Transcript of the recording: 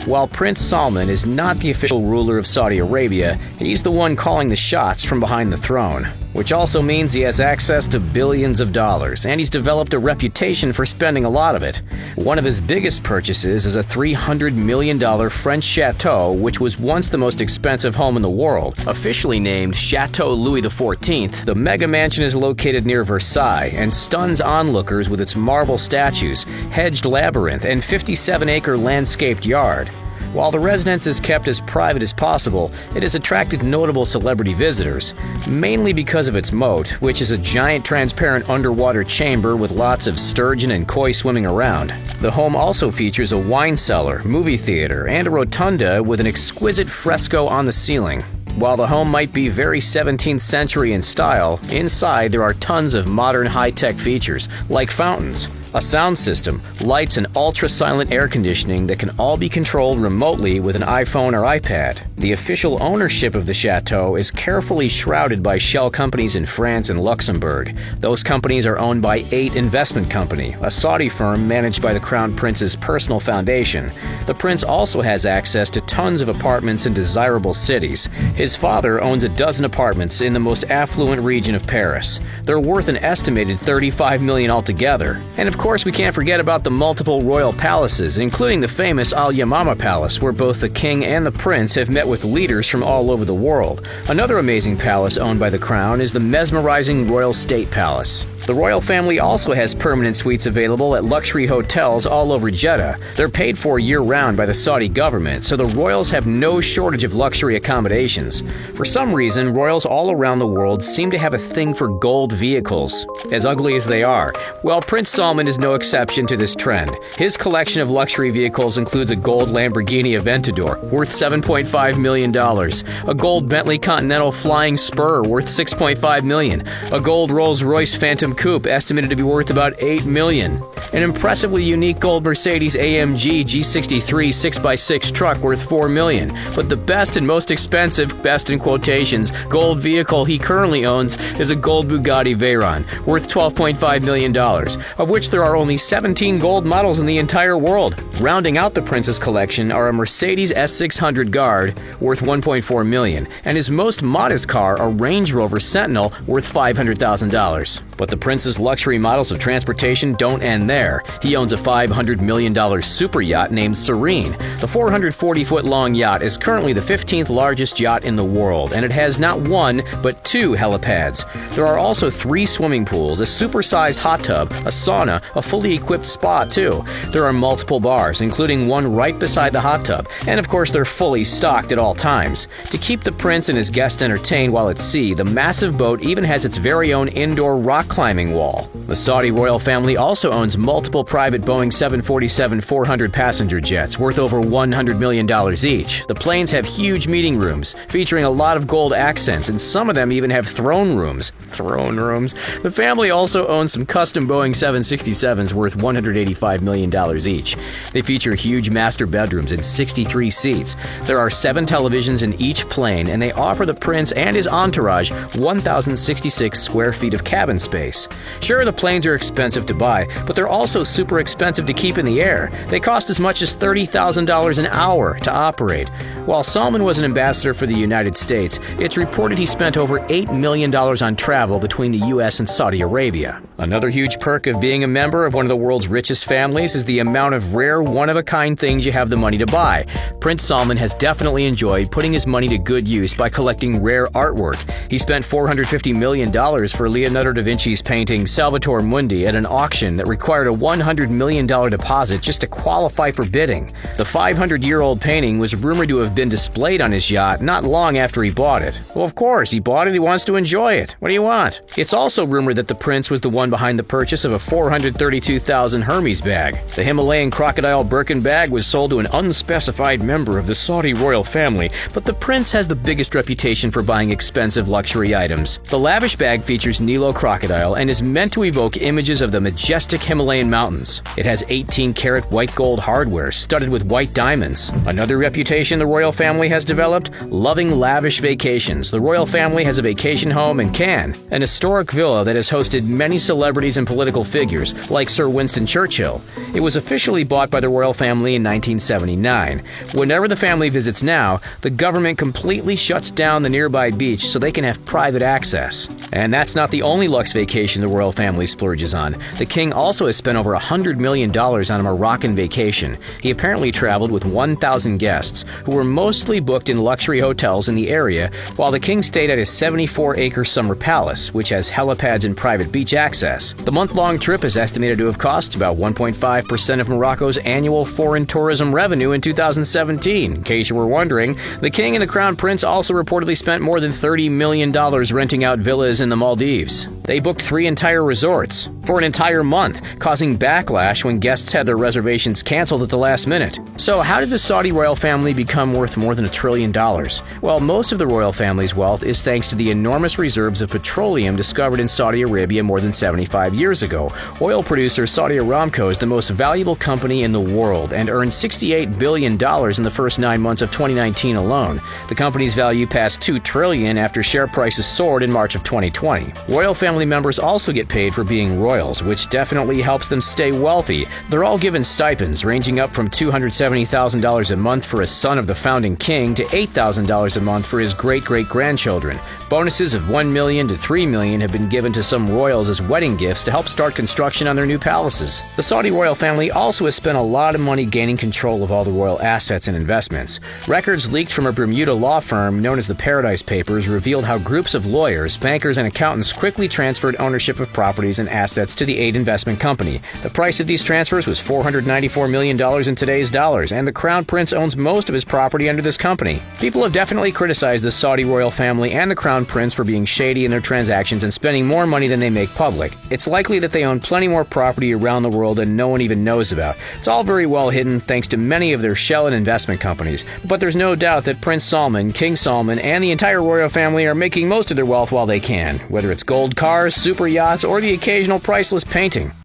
While Prince Salman is not the official ruler of Saudi Arabia, he's the one calling the shots from behind the throne, which also means he has access to billions of dollars, and he's developed a reputation for spending a lot of it. One of his biggest purchases is a $300 million French chateau, which was once the most expensive home in the world. Officially named Chateau Louis XIV, the mega mansion is located near Versailles and stuns onlookers with its marble statues, hedged labyrinth, and 57-acre landscaped yard. While the residence is kept as private as possible, it has attracted notable celebrity visitors, mainly because of its moat, which is a giant transparent underwater chamber with lots of sturgeon and koi swimming around. The home also features a wine cellar, movie theater, and a rotunda with an exquisite fresco on the ceiling. While the home might be very 17th century in style, inside there are tons of modern high-tech features, like fountains, a sound system, lights, and ultra-silent air conditioning that can all be controlled remotely with an iPhone or iPad. The official ownership of the chateau is carefully shrouded by shell companies in France and Luxembourg. Those companies are owned by 8 Investment Company, a Saudi firm managed by the Crown Prince's personal foundation. The prince also has access to tons of apartments in desirable cities. His father owns a dozen apartments in the most affluent region of Paris. They're worth an estimated $35 million altogether. And of course, we can't forget about the multiple royal palaces, including the famous Al Yamama Palace, where both the king and the prince have met with leaders from all over the world. Another amazing palace owned by the crown is the mesmerizing Royal State Palace. The royal family also has permanent suites available at luxury hotels all over Jeddah. They're paid for year-round by the Saudi government, so the royals have no shortage of luxury accommodations. For some reason, royals all around the world seem to have a thing for gold vehicles, as ugly as they are. Well, Prince Salman is no exception to this trend. His collection of luxury vehicles includes a gold Lamborghini Aventador worth $7.5 million, a gold Bentley Continental Flying Spur worth $6.5 million, a gold Rolls-Royce Phantom Coupe estimated to be worth about $8 million, an impressively unique gold Mercedes-AMG G63 6x6 truck worth $4 million, but the best and most expensive, best in quotations, gold vehicle he currently owns is a gold Bugatti Veyron worth $12.5 million, of which there are only 17 gold models in the entire world. Rounding out the prince's collection are a Mercedes S600 Guard worth $1.4 million, and his most modest car, a Range Rover Sentinel worth $500,000. But the prince's luxury models of transportation don't end there. He owns a $500 million super yacht named Serene. The 440-foot-long yacht is currently the 15th largest yacht in the world, and it has not one, but 2 helipads. There are also 3 swimming pools, a supersized hot tub, a sauna, a fully equipped spa, too. There are multiple bars, including one right beside the hot tub, and of course they're fully stocked at all times. To keep the prince and his guests entertained while at sea, the massive boat even has its very own indoor rock climbing wall. The Saudi royal family also owns multiple private Boeing 747-400 passenger jets worth over $100 million each. The planes have huge meeting rooms, featuring a lot of gold accents, and some of them even have throne rooms. The family also owns some custom Boeing 767s worth $185 million each. They feature huge master bedrooms and 63 seats. There are 7 televisions in each plane, and they offer the prince and his entourage 1,066 square feet of cabin space. Sure, the planes are expensive to buy, but they're also super expensive to keep in the air. They cost as much as $30,000 an hour to operate. While Salman was an ambassador for the United States, it's reported he spent over $8 million on travel between the U.S. and Saudi Arabia. Another huge perk of being a member of one of the world's richest families is the amount of rare, one-of-a-kind things you have the money to buy. Prince Salman has definitely enjoyed putting his money to good use by collecting rare artwork. He spent $450 million for Leonardo da Vinci's painting Salvator Mundi at an auction that required a $100 million deposit just to qualify for bidding. The 500-year-old painting was rumored to have been displayed on his yacht not long after he bought it. Well, of course, he bought it, he wants to enjoy it. What do you want? It's also rumored that the prince was the one behind the purchase of a $432,000 Hermes bag. The Himalayan crocodile Birkin bag was sold to an unspecified member of the Saudi royal family, but the prince has the biggest reputation for buying expensive luxury items. The Lavish bag features Nilo crocodile and is meant to evoke images of the majestic Himalayan mountains. It has 18-karat white gold hardware, studded with white diamonds. Another reputation the royal family has developed? Loving lavish vacations. The royal family has a vacation home in Cannes, an historic villa that has hosted many celebrities and political figures, like Sir Winston Churchill. It was officially bought by the royal family in 1979. Whenever the family visits now, the government completely shuts down the nearby beach so they can have private access. And that's not the only luxe vacation the royal family splurges on. The king also has spent over $100 million on a Moroccan vacation. He apparently traveled with 1,000 guests, who were mostly booked in luxury hotels in the area, while the king stayed at his 74-acre summer palace, which has helipads and private beach access. The month-long trip is estimated to have cost about 1.5% of Morocco's annual foreign tourism revenue in 2017. In case you were wondering, the king and the crown prince also reportedly spent more than $30 million renting out villas in the Maldives. They booked 3 entire resorts for an entire month, causing backlash when guests had their reservations canceled at the last minute. So how did the Saudi royal family become worth more than $1 trillion? Well, most of the royal family's wealth is thanks to the enormous reserves of petroleum discovered in Saudi Arabia more than 75 years ago. Oil producer Saudi Aramco is the most valuable company in the world and earned $68 billion in the first 9 months of 2019 alone. The company's value passed $2 trillion after share prices soared in March of 2020. Royal family members also get paid for being royals, which definitely helps them stay wealthy. They're all given stipends ranging up from $270,000 a month for a son of the founding king to $8,000 a month for his great-great-grandchildren. Bonuses of $1 million to $3 million have been given to some royals as wedding gifts to help start construction on their new palaces. The Saudi royal family also has spent a lot of money gaining control of all the royal assets and investments. Records leaked from a Bermuda law firm known as the Paradise Papers revealed how groups of lawyers, bankers, and accountants quickly transferred ownership of properties and assets to the aid investment company. The price of these transfers was $494 million in today's dollars, and the crown prince owns most of his property under this company. People have definitely criticized the Saudi royal family and the crown prince for being shady in their transactions and spending more money than they make public. It's likely that they own plenty more property around the world than no one even knows about. It's all very well hidden thanks to many of their shell and investment companies. But there's no doubt that Prince Salman, King Salman, and the entire royal family are making most of their wealth while they can, whether it's gold cars, super yachts, or the occasional priceless painting.